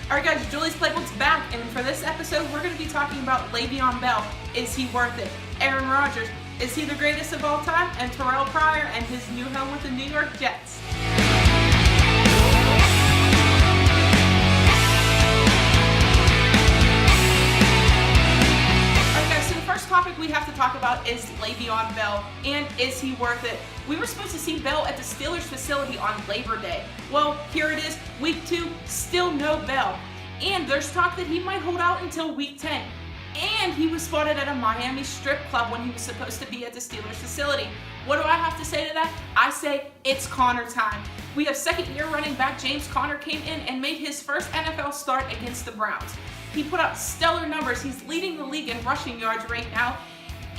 Alright guys, Julie's Playbook's back, and for this episode we're going to be talking about Le'Veon Bell. Is he worth it? Aaron Rodgers, is he the greatest of all time? And Terrell Pryor and his new home with the New York Jets. Alright guys, so the first topic we have to talk about is Le'Veon Bell, and is he worth it? We were supposed to see Bell at the Steelers facility on Labor Day. Well, here it is, week 2, still no Bell. And there's talk that he might hold out until week 10. And he was spotted at a Miami strip club when he was supposed to be at the Steelers facility. What do I have to say to that? I say it's Conner time. We have second-year running back James Conner came in and made his first NFL start against the Browns. He put up stellar numbers. He's leading the league in rushing yards right now.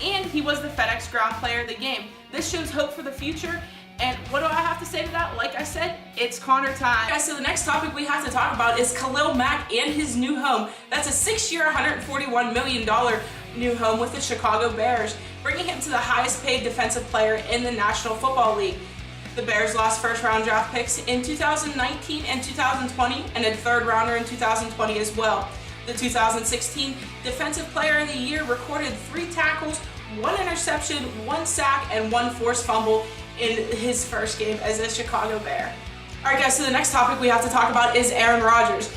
And he was the FedEx Ground Player of the game. This shows hope for the future. And what do I have to say to that? Like I said, it's Conner time. Guys, so the next topic we have to talk about is Khalil Mack and his new home. That's a 6-year, $141 million new home with the Chicago Bears, bringing him to the highest paid defensive player in the National Football League. The Bears lost first-round draft picks in 2019 and 2020, and a third-rounder in 2020 as well. The 2016 Defensive Player of the Year recorded 3 tackles, 1 interception, 1 sack, and 1 forced fumble in his first game as a Chicago Bear. Alright guys, so the next topic we have to talk about is Aaron Rodgers.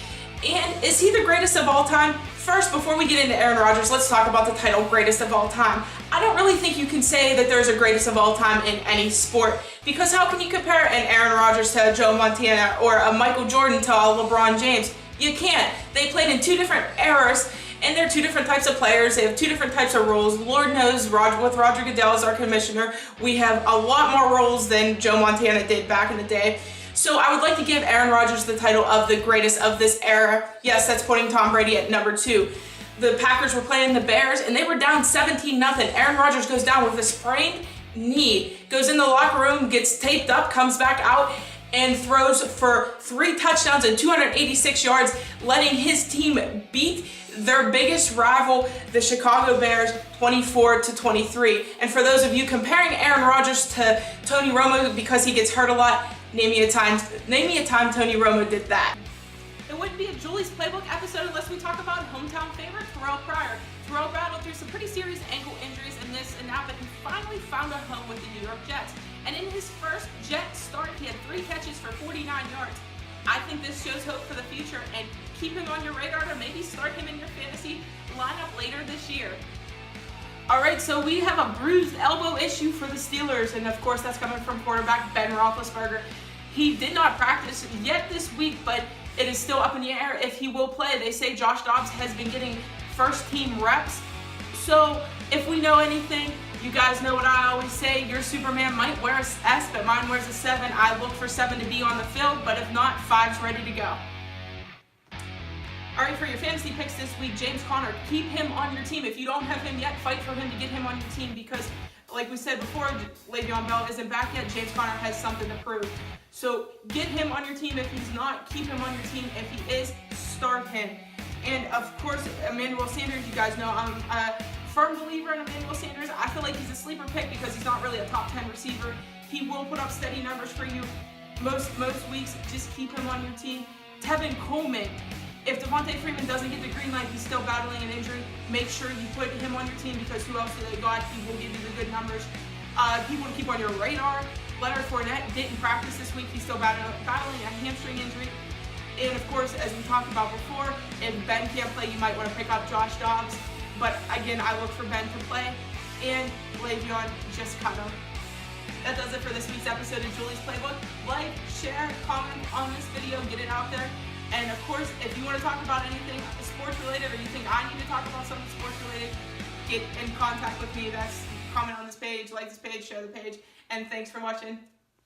And is he the greatest of all time? First, before we get into Aaron Rodgers, let's talk about the title greatest of all time. I don't really think you can say that there's a greatest of all time in any sport, because how can you compare an Aaron Rodgers to a Joe Montana or a Michael Jordan to a LeBron James? You can't. They played in 2 different eras, and they're 2 different types of players. They have 2 different types of roles. Lord knows, with Roger Goodell as our commissioner, we have a lot more roles than Joe Montana did back in the day. So I would like to give Aaron Rodgers the title of the greatest of this era. Yes, that's putting Tom Brady at number 2. The Packers were playing the Bears, and they were down 17-0. Aaron Rodgers goes down with a sprained knee, goes in the locker room, gets taped up, comes back out, and throws for 3 touchdowns and 286 yards, letting his team beat their biggest rival, the Chicago Bears, 24-23. And for those of you comparing Aaron Rodgers to Tony Romo because he gets hurt a lot, name me a time Tony Romo did that. It wouldn't be a Julie's Playbook episode unless we talk about hometown favorite Terrell Pryor. Terrell battled through some pretty serious ankle injuries in this, and now that he finally found a home with the New York Jets. And in his first Jet start, he had 3 catches for 49 yards. I think this shows hope for the future, and keep him on your radar to maybe start him in your fantasy lineup later this year. Alright, so we have a bruised elbow issue for the Steelers, and of course that's coming from quarterback Ben Roethlisberger. He did not practice yet this week, but it is still up in the air if he will play. They say Josh Dobbs has been getting first team reps. So if we know anything, you guys know what I always say, your Superman might wear a S, but mine wears a 7. I look for 7 to be on the field, but if not, 5's ready to go. Alright, for your fantasy picks this week, James Conner, keep him on your team. If you don't have him yet, fight for him to get him on your team, because like we said before, Le'Veon Bell isn't back yet. James Conner has something to prove. So get him on your team. If he's not, keep him on your team. If he is, start him. And of course, Emmanuel Sanders, you guys know I'm a firm believer in Emmanuel Sanders. I feel like he's a sleeper pick because he's not really a top 10 receiver. He will put up steady numbers for you most weeks. Just keep him on your team. Tevin Coleman, if Devontae Freeman doesn't get the green light, he's still battling an injury. Make sure you put him on your team, because who else do they got? He will give you the good numbers. People to keep on your radar. Leonard Fournette didn't practice this week. He's still battling a hamstring injury. And of course, as we talked about before, if Ben can't play, you might want to pick up Josh Dobbs. But again, I look for Ben to play. And Le'Veon, just cut him. That does it for this week's episode of Julie's Playbook. Like, share, comment on this video, get it out there. And of course, if you want to talk about anything sports related, or you think I need to talk about something sports related, get in contact with me. That's comment on this page, like this page, share the page. And thanks for watching.